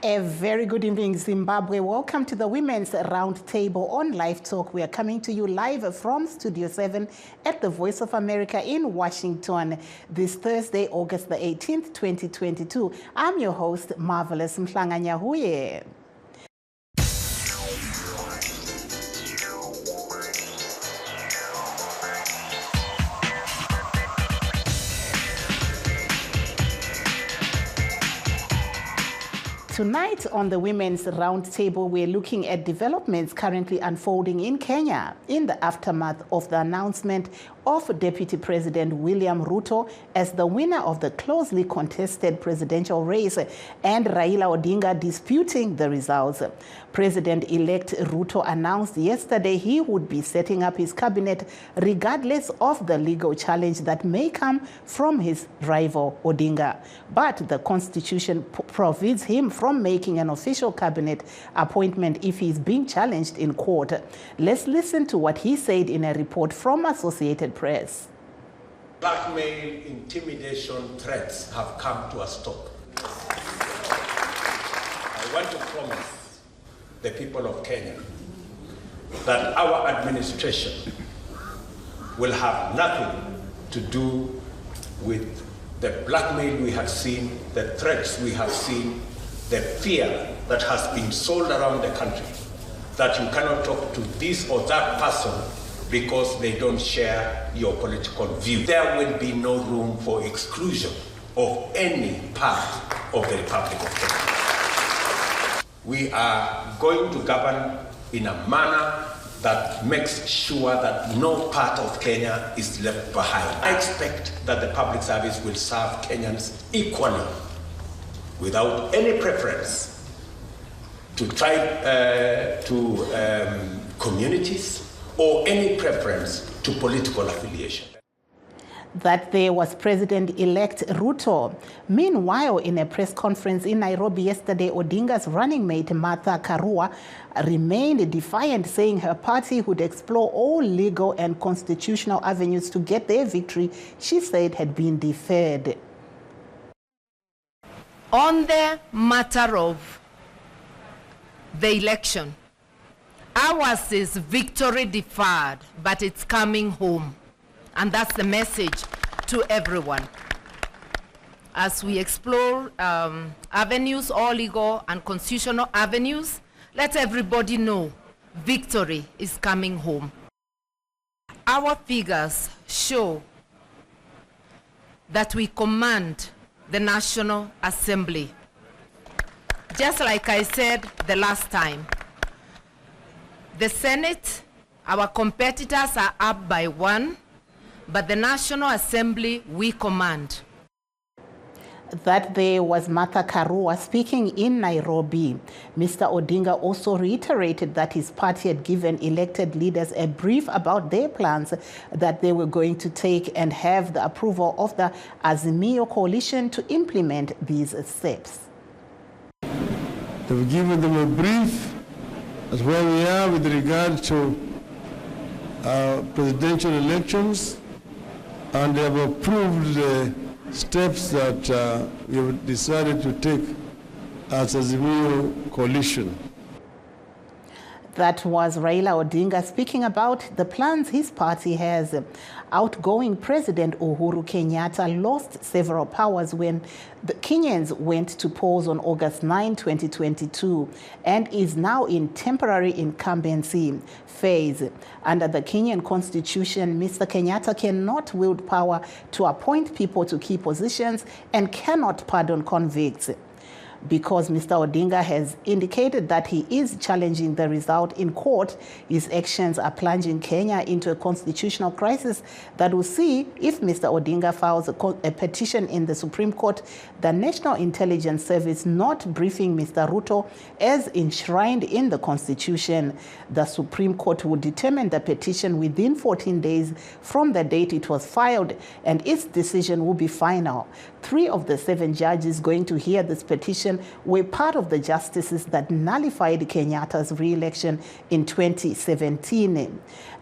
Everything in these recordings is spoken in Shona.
A very good evening, Zimbabwe. Welcome to the Women's Roundtable on LiveTalk. We are coming to you live from Studio 7 at the Voice of America in Washington this Thursday, August the 18th, 2022. I'm your host, Marvelous Mhlanganyahuye. Tonight on the Women's Roundtable, we're looking at developments currently unfolding in Kenya in the aftermath of the announcement of Deputy President William Ruto as the winner of the closely contested presidential race and Raila Odinga disputing the results. President-elect Ruto announced yesterday he would be setting up his cabinet regardless of the legal challenge that may come from his rival Odinga. But the Constitution forbids him from making an official cabinet appointment if he is being challenged in court. Let's listen to what he said in a report from Associated Press. Blackmail, intimidation, threats have come to a stop. I want to promise the people of Kenya that our administration will have nothing to do with the blackmail we have seen, the threats we have seen, the fear that has been sold around the country, that you cannot talk to this or that person because they don't share your political view. There will be no room for exclusion of any part of the Republic of Kenya. We are going to govern in a manner that makes sure that no part of Kenya is left behind. I expect that the public service will serve Kenyans equally, without any preference to communities or any preference to political affiliation. That there was President-elect Ruto. Meanwhile, in a press conference in Nairobi yesterday, Odinga's running mate Martha Karua remained defiant, saying her party would explore all legal and constitutional avenues to get their victory she said had been deferred. On the matter of the election, ours is victory deferred, but it's coming home. And that's the message to everyone. As we explore avenues, all legal and constitutional avenues, let everybody know victory is coming home. Our figures show that we command the National Assembly. Just like I said the last time, the Senate, our competitors are up by 1, but the National Assembly we command. That there was Martha Karua speaking in Nairobi. Mr. Odinga also reiterated that his party had given elected leaders a brief about their plans that they were going to take and have the approval of the Azimio coalition to implement these steps. They've given them a brief as where we are with regard to presidential elections, and they have approved the steps that we have decided to take as a Zimbabwe coalition. That was Raila Odinga speaking about the plans his party has. Outgoing President Uhuru Kenyatta lost several powers when the Kenyans went to polls on August 9, 2022, and is now in temporary incumbency phase. Under the Kenyan Constitution, Mr. Kenyatta cannot wield power to appoint people to key positions and cannot pardon convicts. Because Mr. Odinga has indicated that he is challenging the result in court, his actions are plunging Kenya into a constitutional crisis that will see if Mr. Odinga files a petition in the Supreme Court, the National Intelligence Service not briefing Mr. Ruto as enshrined in the Constitution. The Supreme Court will determine the petition within 14 days from the date it was filed, and its decision will be final. 3 of the 7 judges going to hear this petition re-election were part of the justices that nullified Kenyatta's re-election in 2017.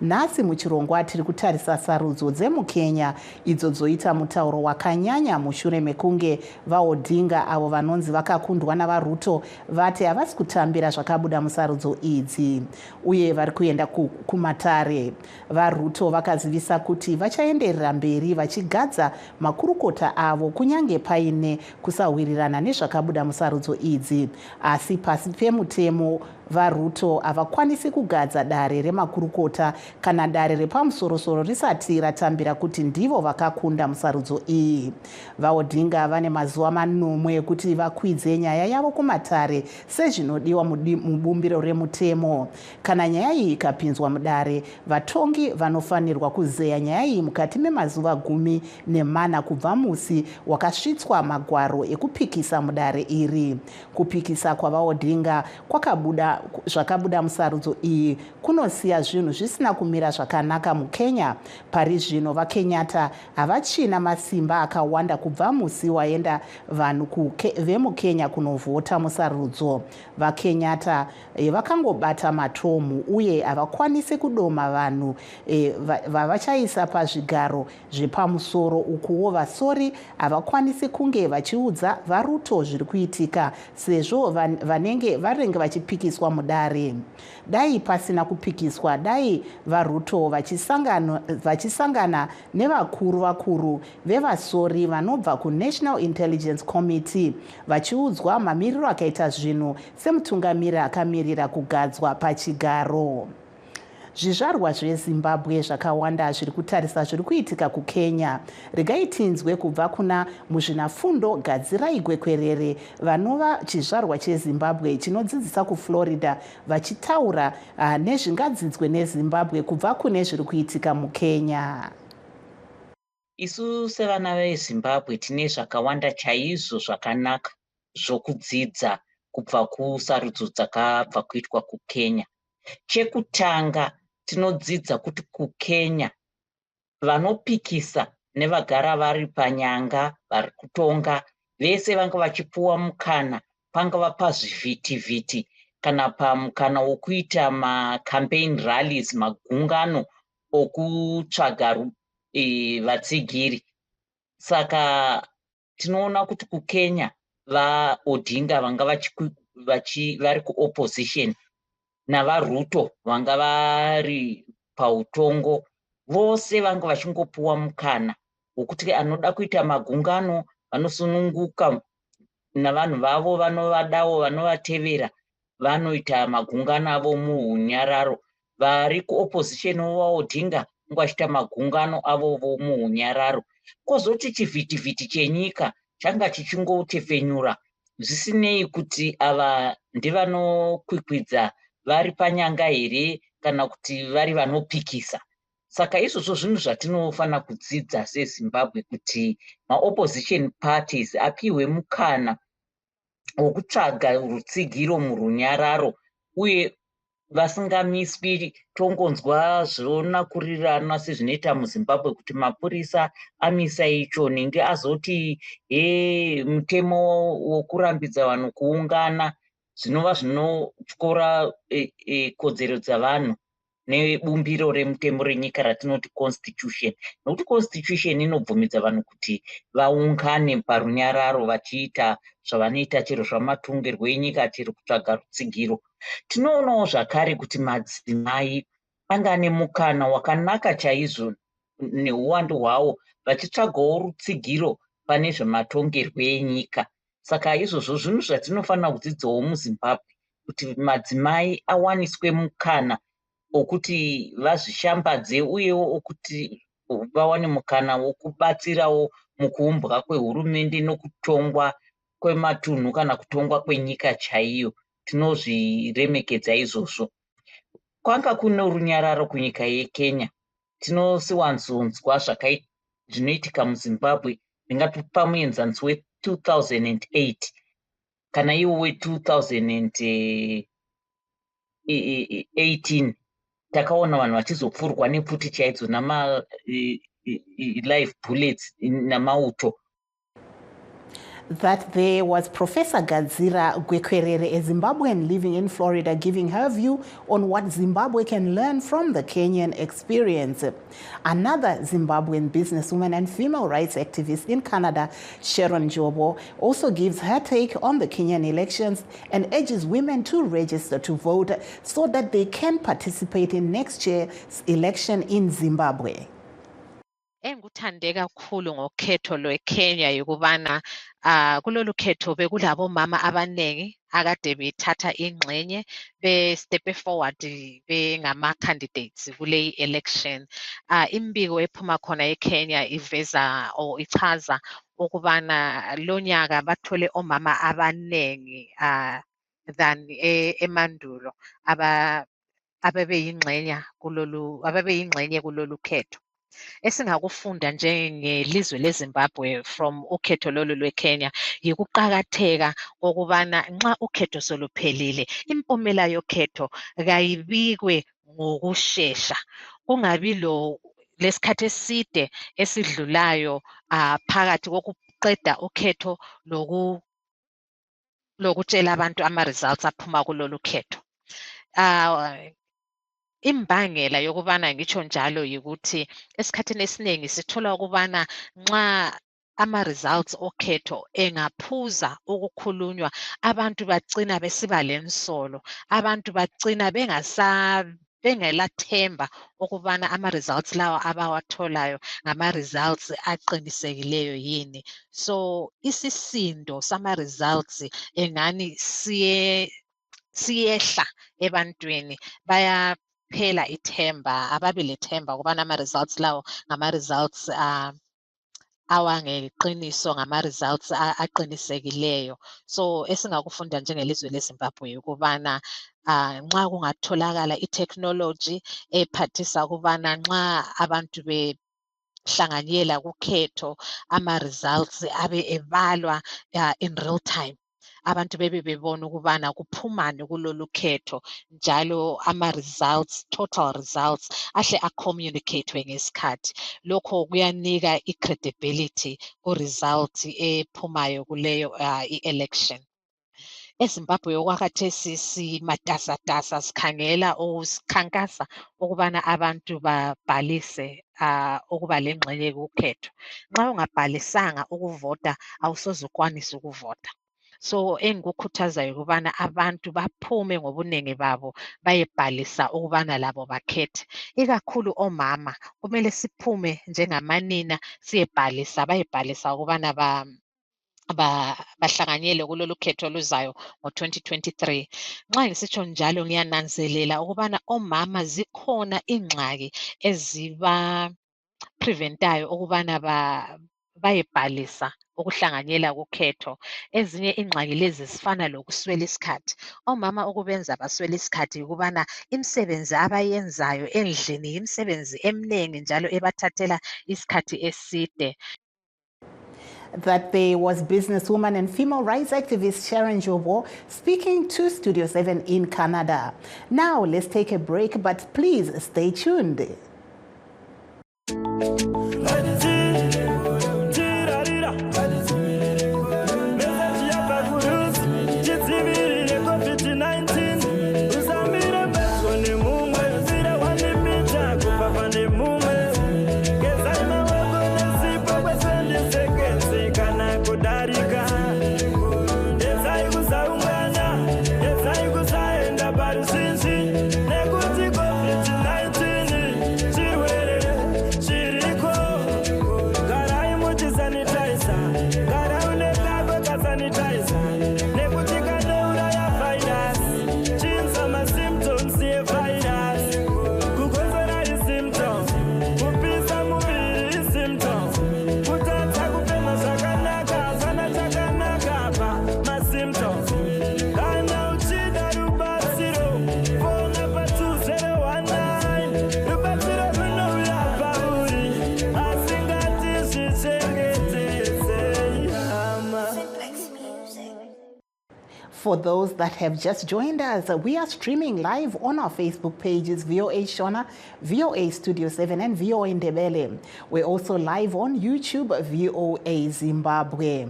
Nhasi muchirongwa tiri kutarisa sarudzo dzemukenya idzo dzoita mutauro wakanyanya mushure mekunge vaOdinga avo vanonzi vakakundwa navaRuto vati havasi kutambira zvakabuda musarudzo idzi uye vari kuenda kumatare. VaRuto vakazivisa kuti vachaenderera mberi vachigadza makurukota avo kunyange paine kusawirirana nezvakabuda musarudzo idzi, asi pasi pemutemo vaRuto havakwanisi kugadza dare remakurukota kana dare repamusorosoro risati ratambira kuti ndivo vakakunda musarudzo iyi. VaOdinga vane mazuva 9 ekuti vakwidze nyaya yavo kumatare sezvinodiwa mubumbiro remutemo. Kana nyaya iyi ikapinzwa mudare, vatongi vanofanirwa kuzeya nyaya iyi mukati memazuva 14 kubva musi wakasvitswa magwaro ekupikisa mudare iri. Kupikisa kwavaOdinga zvakabuda musarudzo iyi kunosiya zvinhu zvisina kumira zvakanaka mukenya. Pari zvino vaKenyatta havachina masimba akawanda kubva musi waenda vanhu vemukenya kunovhota musarudzo. VaKenyatta vakangobata matomu uye havakwanisi kudoma vanhu vavachaisa pazvigaro zvepamusoro. Ukuwo vasori havakwanisi kunge vachiudza vaRuto zviri kuitika sezvo vanenge vachipikiswa mudare. Dai pasina kupikiswa, dai vaRuto vachisangana nevakuru vevasori vanobva kuNational Intelligence Committee vachiudzwa mamiriro akaita zvinhu semutungamiri akamirira kugadzwa pachigaro. Zvizvarwa zveZimbabwe zvakawanda zviri kutarisa zviri kuitika kuKenya. Regai tinzwe kubva kuna muzvinafundo Gadzirai Gwekwerere vanova chizvarwa cheZimbabwe chinodzidzisa kuFlorida vachitaura nezvingadzidzwe neZimbabwe kubva kune zviri kuitika muKenya. Isu sevana veZimbabwe tine zvakawanda chaizvo zvakanaka zvokudzidza kubva kusarudzo dzakabva kuitwa kuKenya. Chekutanga tinodzidza kuti kuKenya vanopikisa nevagara vari panyanga vari kutonga vese vanga vachipuwa mukana, pangava pazvivhitivhiti kana pamukana wokuita macampaign rallies, magungano okutsvaga vatsigiri. Saka tinoona kuti kuKenya vaOdinga vanga vari kuopposition navaRuto vanga vari pautongo, vose vanga vachingopuwa mukana wokuti anoda kuita magungano vanosununguka navanhu vavo vanovadawo vanovatevera vanoita magungano avo muhunyararo. Vari kuopposition vaOdinga vanga vachiita magungano avo muhunyararo. Kwozoti chivhitivhiti chenyika changa chichingotefenyura zvisinei kuti ava ndivanokwikwidza vari panyanga here kana kuti vari vanopikisa. Saka izvozvo zvinhu zvatinofana kudzidza seZimbabwe kuti maopposition parties apiwe mukana wokutsvaga rutsigiro murunyararo uye vasingamiswi. Tongonzwa zvonakurirana sezvinoita muZimbabwe kuti mapurisa amisa icho nenge azoti mutemo wokurambidza vanhu kuungana zvinova zvinotyora kodzero dzavanhu nebumbiro remutemo renyika ratinoti constitution, nokuti constitution inobvumidza vanhu kuti vaungane parunyararo vachiita zvavanoita, chero zvamatongerwo enyika, chero kutsvaga rutsigiro. Tinoonawo zvakare kuti madzimai anga nemukana wakanaka chaizvo neuwandu hwawo vachitsvagawo rutsigiro pane zvematongerwo enyika. Saka izvozvo zvinhu zvatinofanira kudzidzawo muZimbabwe kuti madzimai awaniswe mukana okuti vazvishambadze uyewo okuti vawane mukana wokubatsirawo mukuumbwa kwehurumende nokutongwa kwematunhu kana kutongwa kwenyika chaiyo. Tinozviremekedza izvozvo. Kwanga kuno runyararo kunyika yeKenya, tinosiwanzonzwa zvinoitika muZimbabwe. Ndingatipa muenzanzi we2008 kana iwo we2018 takaona vanhu vachizopfurwa nepfuti chaidzo nama live bullets namauto. that there was Professor Gadzira Gwekwerere, a Zimbabwean living in Florida, giving her view on what Zimbabwe can learn from the Kenyan experience. Another Zimbabwean businesswoman and female rights activist in Canada, Sharon Jobo, also gives her take on the Kenyan elections and urges women to register to vote so that they can participate in next year's election in Zimbabwe. Engikuthande kakhulu ngokhetho lweKenya yokubana kulolu khetho bekulabo mama abanengi akade bethatha ingxenye be-step forward bengama candidates kule election. Imbiko ephuma khona eKenya iveza or ichaza ukubana lonyaka bathole omama abanengi than emandulo ababeyingxenye kulolu khetho. Esingakufunda njengelizwe leZimbabwe from ukhetho lolu lweKenya yikuqakatheka kokubana nxa ukhetho soluphelile impumela yokhetho kayibikwe ngokushesha, kungabi lesikhathi eside esidlulayo phakathi kokuqeda ukhetho lokutshela abantu ama-results aphuma kulolu khetho. Imbangela yokubana ngitsho njalo yikuthi esikhathini esiningi sithola ukubana nxa ama-results okhetho engaphuza ukukhulunywa, abantu bagcina besiba lensolo, abantu bagcina bengelathemba ukubana ama-results lawa abawatholayo ngama-results aqinisekileyo yini. So isisindo sama-results engani siyehla ebantwini, phela ithemba, ababi lethemba ukubana ama-results lawo ngama-results awangeqiniso, ngama-results aqinisekileyo. So esingakufunda njengelizwe leZimbabwe ukubana nxa kungatholakala i-technology ephathisa ukubana nxa abantu behlanganyela kukhetho ama-results abe ebalwa in real time, abantu bebona ukubana kuphumani kulolu khetho, njalo ama-results, total results ahle a-communicate-we ngesikhathi. Lokho kuyanika i-credibility ku-result ephumayo kuleyo i-election. EZimbabwe okwakhathesi simatasatasa sikhangela sikhankasa ukubana abantu babhalise ukuba lengxenye kukhetho. Nxa ungabhalisanga ukuvota awusoze ukwanise ukuvota. So engikukhuthazayo ukubana abantu baphume ngobunengi babo bayebhalisa ukubana labo bakhethe. Ikakhulu omama kumele siphume njengamanina siyebhalisa, bayebhalisa ukubana bahlanganyele kulolu khetho oluzayo ngo-2023. Nxa ngisitsho njalo ngiyananzelela ukubana omama zikhona ingxaki eziba-preventayo ukubana bayebhalisa ukuhlanganyela kukhetho. Ezinye ingxaki lezi zifana lokuswela isikhathi. Omama ukubenza baswela isikhathi ukubana imisebenzi abayenzayo endlini imisebenzi eminengi njalo ebathathela isikhathi eside. That there was businesswoman and female rights activist Sharon Jobo speaking to Studio 7 in Canada. Now let's take a break, but please stay tuned. For those that have just joined us, we are streaming live on our Facebook pages, VOA Shona, VOA Studio 7, and VOA Ndebele. We're also live on YouTube, VOA Zimbabwe.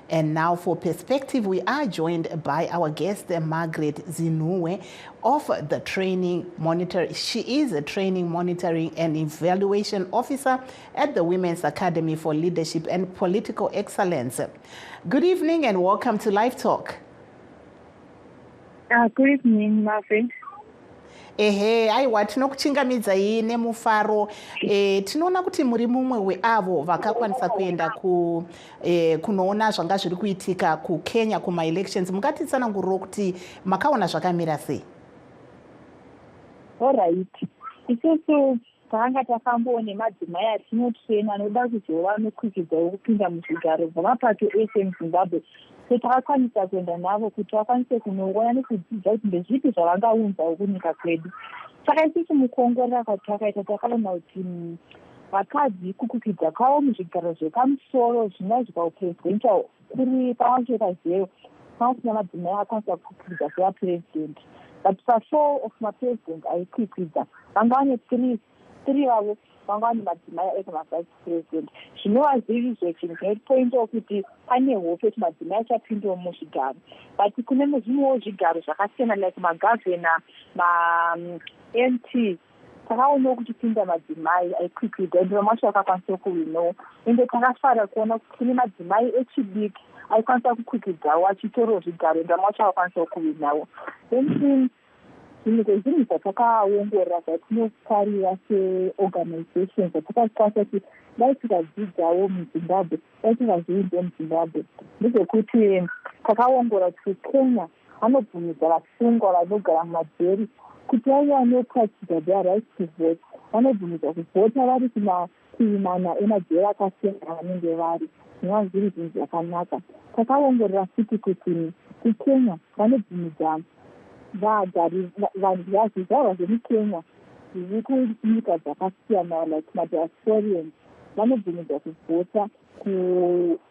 And now for perspective, we are joined by our guest, Margaret Zinuwe, of the Training Monitor. She is a Training Monitoring and Evaluation Officer at the Women's Academy for Leadership and Political Excellence. Good evening and welcome to LiveTalk. Good evening, Marvin. Aiwa tinokuchingamidza nemufaro tinoona kuti muri mumwe weavo vakakwanisa kuenda kunoona zvanga zviri kuitika kuKenya kuma-elections. Mungatitsananguriro kuti makaona zvakamira sei? Alright. Isusu tanga takamboona madzimai atinotrena anoda kuzova nokwikidzawo kupinda muzvigaro zvamapato ese muZimbabwe. Takakwanisa kuenda navo kuti vakwanise kunoona nekudzidza kuti ndezvipi zvavangaunzawo kunyika kwedu. Saka isusu mukuongorora kwatakaita takaona kuti vakadzi kukwikidza kwavo muzvigaro zvepamusoro zvinoizwa upresidential kuri pamacheka zero pasina madzimai akwanisa kukwikidza sevapurezidendi. But pa4 of mapresident aikwikidza vanga vane 3 vavo vanga vane madzimai ekuma-vice president. Zvinova zviri zvechinhu zvinopointa kuti pane hope kuti madzimai achapindawo muzvigaro. But kune zvimwewo zvigaro zvakasiyana like magavhena, ma-MP, takaonawo kuti pinda madzimai aikwikidza ende vamwe vacho vakakwanisa kuwinawo. Ende takafara kuona kuti kune madzimai echidiki aikwanisa kukwikidzawo achitorawo zvigaro ende vamwe vacho vakakwanisa kuwinawo. Zvimwe zvezvinhu zvatakaongorora zvatinofarira seorganization zvatakakwanisa kuti dai tikadzidzawo muZimbabwe, dai tikazviinze muZimbabwe, ndezvekuti takaongorora kuti Kenya vanobvumidza vasungwa vanogara mumajeri kuti vaive vanopractice their right to vote, vanobvumidza kuvhota vari kuimana emajeri akasiyana vanenge vari. Zvinova zviri zvinhu zvakanaka. Takaongorora futi kuti kuKenya vanobvumidza vagari vanhu vazvizvarwa zvemukenya zviri kunyika dzakasiyana like madiasporians vanobvumidza kuvhota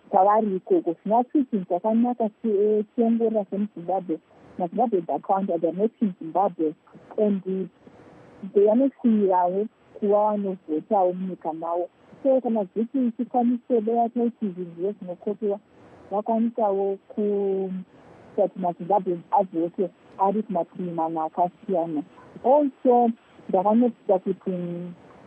kwavari ikoko. Zvinova chinhu chakanaka tiongorora semuZimbabwe. MaZimbabwe account are not in Zimbabwe and vanosiyirawo kuva vanovhotawo munyika mavo. So kana zviti tikwanise dea taiti zvinhu zvinokopiwa vakwanisawo kuti maZimbabwe avote ari kumapimana akasiyana. Also ndakanotisa kuti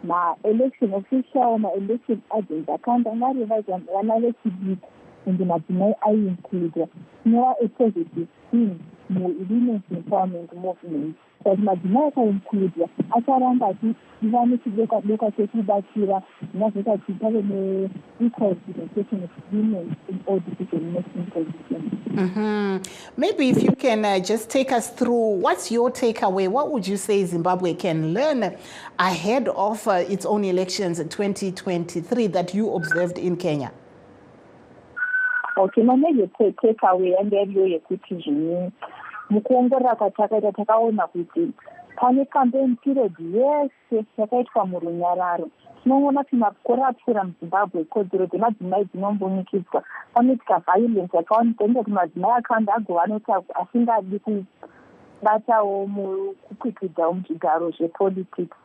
ma-election official, ma-election agents akanda marevisa vana vechidiki ende madzimai aiinkludwa. Inova a positive thing mu-women's empowerment movement. Kuti madzimai akainkludwa acharamba achiva nechidoka chekubatsira zvinozoita kuti pave ne-equal representation of women in all decision-making positions. Maybe if you can just take us through, what's your takeaway? What would you say Zimbabwe can learn ahead of its own elections in 2023 that you observed in Kenya? Okay, my major takeaway nderiyo yekuti zvini mukuongorora kwatakaita takaona kuti pane campaign period yese yakaitwa murunyararo. Tinoona kuti makore apfuura muZimbabwe kodzero dzemadzimai dzinombonikidzwa. Panoitika violence yakaoneka kuti madzimai akawanda agova anoti asingadi kubatawo kukwikidzawo muzvigaro zvepolitics.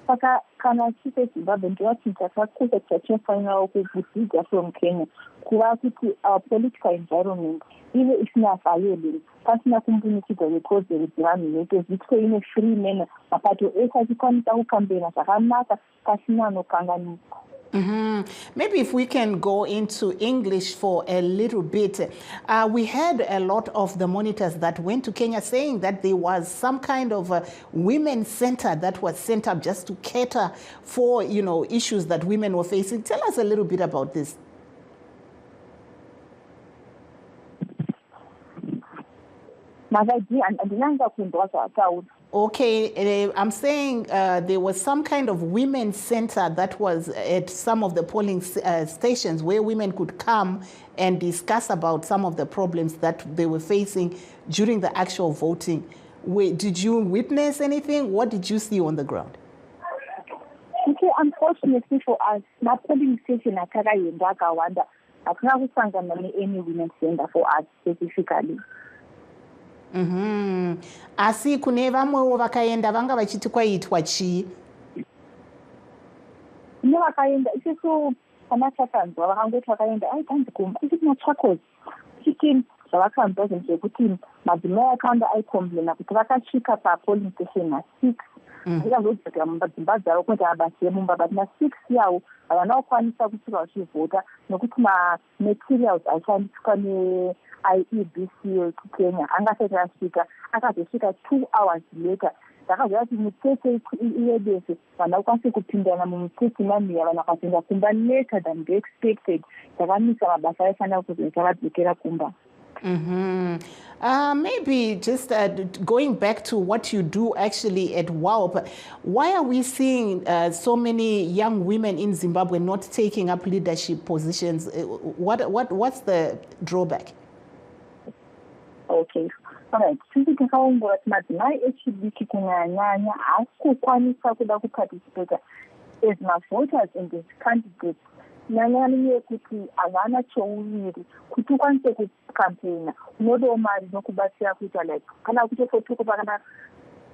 Saka kana chipe Zimbabwe ndiva chinhu chakakosha chachinofanirawo kudzidza from Kenya kuva kuti our political environment ive isina violence, pasina kumbunikidza kwekodzero dzevanhu vese, zvitwe ine free manner, mapato ese achikwanisa kukambena zvakanaka pasina anokanganiswa. Maybe if we can go into English for a little bit. We had a lot of the monitors that went to Kenya saying that there was some kind of a women's center that was set up just to cater for, issues that women were facing. Tell us a little bit about this. Okay, I'm saying there was some kind of women's center that was at some of the polling stations where women could come and discuss about some of the problems that they were facing during the actual voting. Did you witness anything? What did you see on the ground? Okay, unfortunately for us, my polling station akakaenda akawanda. Hakuna kusangana any women's center for us specifically. Asi kune vamwewo vakaenda vanga vachiti kwaitwa chii? Kune vakaenda isusu kana takanzwa vakangoti vakaenda aitanzi kumba isiti matsvakozi chiti zvavakanzwa zvinhu zvekuti madzimai akawanda aikomblena kuti vakasvika papolling station na6 vikazodzokera mudzimba dzavo kuita mabasa emumba but na6 yavo havana kukwanisa kusvika vachivhota nokuti mamaterials aishandiswa neIEBC yekukenya angasati asvika, akazosvika 2 hours later. Ndakaziva kuti mitsetse iwedese vana vakwanise kupindana mumitsetse mamiya vana vakapinda kumba later than they expected. Ndakamisa mabasa aifanira kuzoita vadzokera kumba. Maybe just going back to what you do actually at WALP, why are we seeing so many young women in Zimbabwe not taking up leadership positions? What's the drawback? Okay. Alright, sisi takaongora kuti madzimai echidiki kunyanya haasi kukwanisa kuda kuparticipate as voters and as candidates. Nyanyani yekuti havana chouviri kuti ukwanise kukampena unodawo mari nokubatsira kuita like kana kutofotuko pakana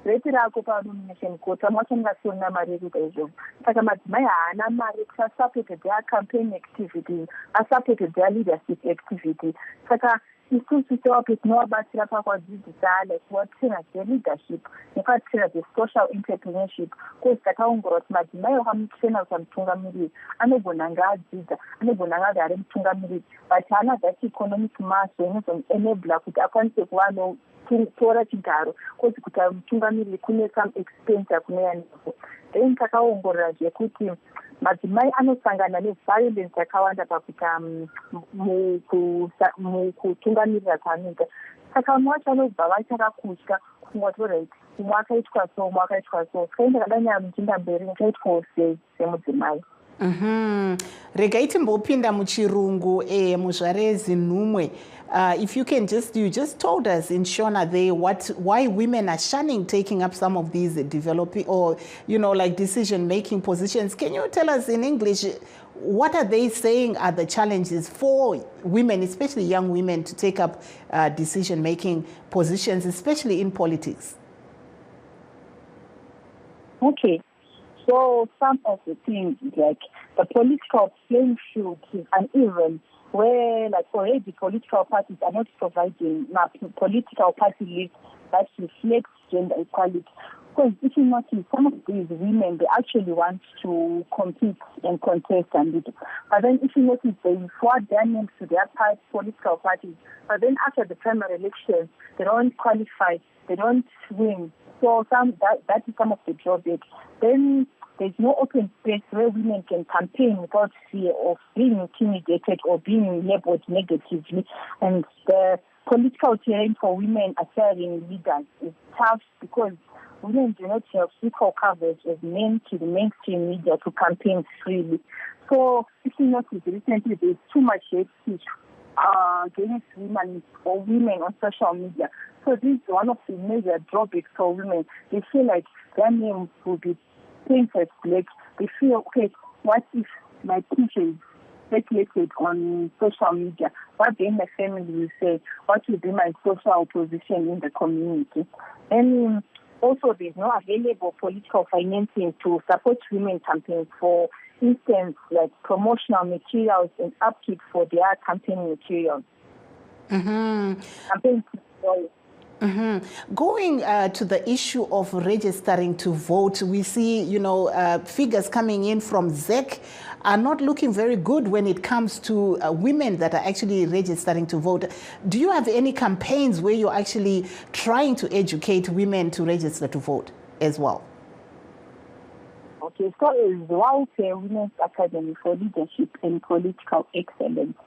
reti rako panomination court amwachangasiyona mari yekuita izvozvo. Saka madzimai haana mari kuti asupporte their campaign activity, asupporte their leadership activity. Saka isusu sewapo tinovabatsira pakwadzidzisa like kuvatsira zveLeadership nekuvatsira zesocial entrepreneurship. Kozi takaongora kuti madzimai vakamutsena kuita mutungamiriri anogona ngaadzidza, anogona ngagare mutungamiriri, but haana that economic mass inozoenabla kuti akwanise kuva nokutora chigaro, kozi kuti mutungamiriri kune some expense yakunoyaniko. Then takaongorora zvekuti madzimai anosangana neviolence yakawanda pakuita mukutungamirira kwaanoita. Saka vamwe vacho vanobva vachakakutya kufunga kuti right umwe akaitwa so umwe akaitwa so kaenda kadanyaya muchinda mberi nikaitwawo semudzimai. Regai timbopinda muchirungu muzvare zinhumwe. If you can you just told us in Shona there why women are shunning taking up some of these developing or like decision-making positions. Can you tell us in English what are they saying are the challenges for women, especially young women, to take up decision-making positions, especially in politics? Okay. So some of the things like the political playing field is uneven, where like already political parties are not providing political party lists that reflects gender equality. Because if you notice, some of these women, they actually want to compete and contest and lead. But then if you notice, they forward their names to their political parties. But then after the primary elections, they don't qualify, they don't win. So that is some of the drawbacks. Then there's no open space where women can campaign without fear of being intimidated or being labeled negatively. And the political terrain for women aspiring leaders is tough because women do not have equal coverage as men to the mainstream media to campaign freely. So if you notice recently, there's too much hate speech against women or women on social media. So this is one of the major drawbacks for women. They feel like their names will be painted black. They feel, okay, what if my picture is speculated on social media? What then my family will say? What will be my social position in the community? And also, there's no available political financing to support women campaigns, for instance, like promotional materials and upkeep for their campaign materials. Campaign materials. Going to the issue of registering to vote, we see, figures coming in from ZEC are not looking very good when it comes to women that are actually registering to vote. Do you have any campaigns where you're actually trying to educate women to register to vote as well? Okay, so as well, Women's Academy for Leadership and Political Excellence.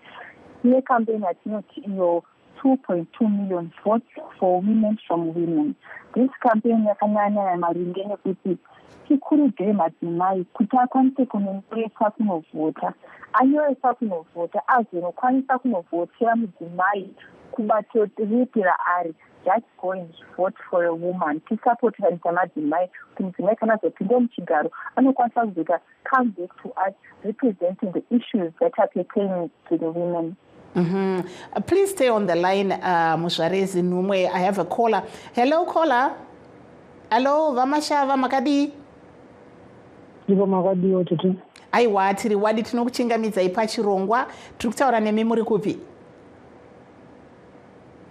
Here campaign at 2.2 million votes for women from women. This campaign yakanyanya maringe nekuti chikurudzire madzimai kuti akwanise kunonyoresa kunovhota. Anyoresa kunovhota azonokwanisa kunovhotera mudzimai kubato ripi raari. Just go and vote for a woman. Tisapotera madzimai kuti mudzimai kana azopinda muchigaro anokwanisa kuzoita come back to us representing the issues that are pertaining to the women. Please stay on the line, Muzvare Zinumwe. I have a caller. Hello, caller. Hello, Vamashava Makadi. Aiwa, tiri wadi tinokuchingamidza ipachirongwa. Tiri kutaura nemi muri kupi?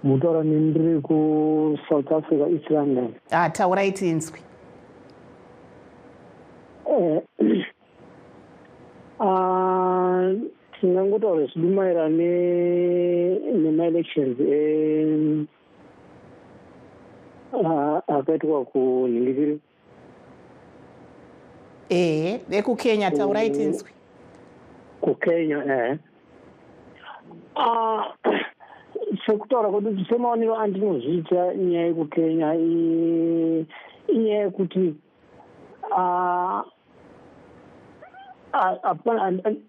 Mutaura nendiri ku South Africa, East London. Taurai tinzwi. Tingangotaura zvidumaira nema-elections akaitwa kunhingiriri. Ekukenya taurai tinzwi. Kukenya, sekutaura kwedu semaonero andinozviita nyaya yekukenya inyaya yekuti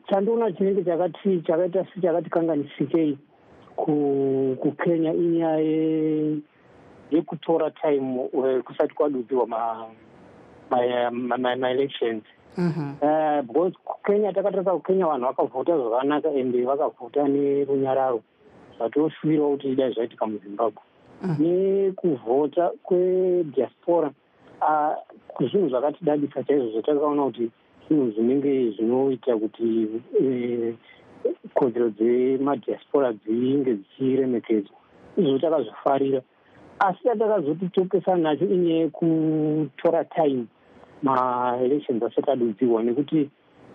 chandiona chinenge chakaita sechakati kanganisikei kukenya inyaya yekutora time kusati kwadudziwa ma-elections. Because kukenya takatarisa kukenya vanhu vakavhota zvakanaka ende vakavhota nerunyararo zvatoshuvirwa kuti dai zvaitika muzimbabwe. Nekuvhota kwediaspora zvinhu zvakatidadisa chaizvo zvatakaona kuti zvinhu zvinenge zvinoita kuti kodzero dzemadiaspora dzinge dzichiremekedzwa. Izvo takazvifarira. Asi yatakazotitokesa nacho inyaya yekutora time ma-elections asati adudziwa, nekuti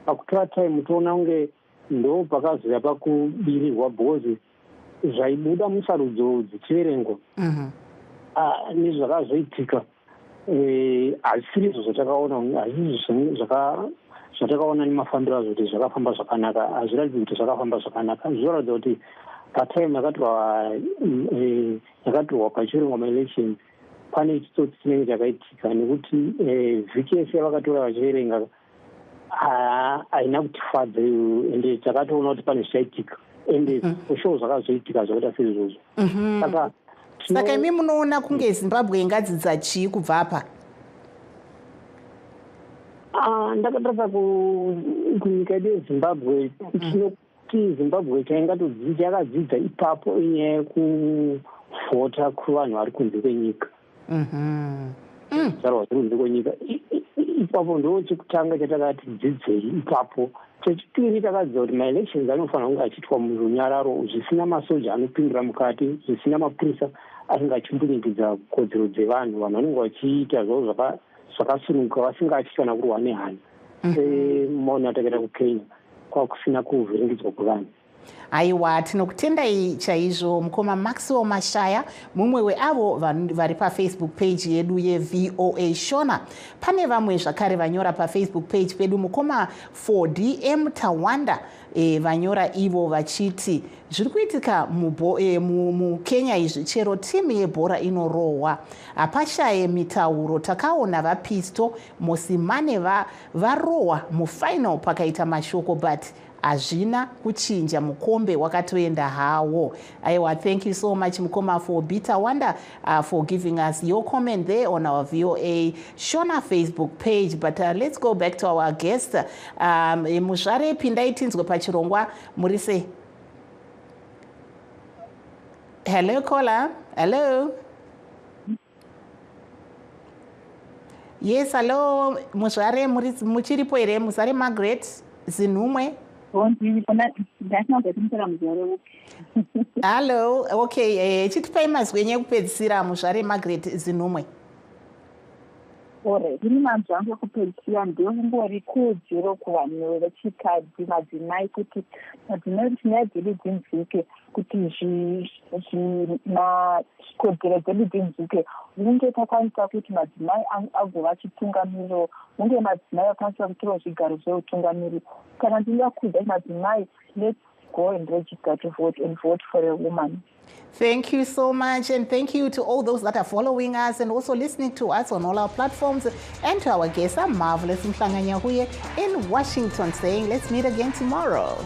pakutora time toona kunge ndo pakazoya pakubirirwa bhozi zvaibuda musarudzo dzichiverengwa nezvakazoitika hazvisiri izvo zvatakaona, hazvisi zvatakaona nemafambiro azvo kuti zvakafamba zvakanaka, hazviratidzi kuti zvakafamba zvakanaka. Zvizoratidza kuti patime yakatorwa pachiverengwa ma-elections pane chitsotsi chinenge chakaitika, nekuti vhiki yese yavakatora vachiverenga haina kutifadza ende takatoona kuti pane zvichaitika ende kushow zvakazoitika zvakaita seizvozvo. Saka imi munoona kunge Zimbabwe ingadzidza chii kubva apa? Ndakatarisa kunyika yedu yeZimbabwe, tinoti Zimbabwe yakadzidza ipapo inyaya yekuvhota kuvanhu vari kunze kwenyika. Zarwa ziri kunze kwenyika. Ipapo ndo chekutanga chatakati dzidzei ipapo. Chechipiri takadzidzira kuti ma-elections anofanira kunge achiitwa murunyararo, zvisina masoja anopindira mukati, zvisina mapurisa asinga achimbunyikidzwa kodzero dzevanhu. Vanhu vanenge vachiita zvavo zvakasununguka vasingatyi kana kurwa nehana. Maona atakaita kukenya kwakusina kuvhiringidzwa kwevanhu. Aiwa, tinokutendai chaizvo mukoma Maxwell Mashaya, mumwe weavo vari paFacebook page yedu yeVOA Shona. Pane vamwe zvakare vanyora paFacebook page pedu, mukoma 4DM Tawanda vanyora ivo vachiti zviri kuitika muKenya izvi chero timu yebhora inorohwa hapashaye mitauro. Takaona vaPisto Mosimane varohwa mufinal pakaita mashoko but hazvina kuchinja, mukombe wakatoenda hawo. Aiwa, thank you so much mukoma for Bita Wanda for giving us your comment there on our VOA Shona Facebook page. But let's go back to our guest. Muzvare pindai tinzwe pachirongwa muri sei? Hello caller. Hello. Yes, hello Muzvare muchiripo here? Muzvare Margaret Zinumwe. Hello, okay, chitipai mazwi enyu ekupedzisira Muzvare Margaret Zinumwe. Ini manzwi angu ekupedzisira ndeyekungori kodzero kuvanhu vechikadzi, madzimai, kuti madzimai kuti nyaya dzedu dzinzike, kuti kodzero dzedu dzinzike. Hunge takwanisa kuti madzimai agova chitungamiriro, hunge madzimai akwanisa kutora zvigaro zveutungamiriro. Kana ndingakudza madzimai, let's go and register to vote and vote for a woman. Thank you so much, and thank you to all those that are following us and also listening to us on all our platforms, and to our guests, I'm Marvelous Mhlanganyahuye in Washington, saying let's meet again tomorrow.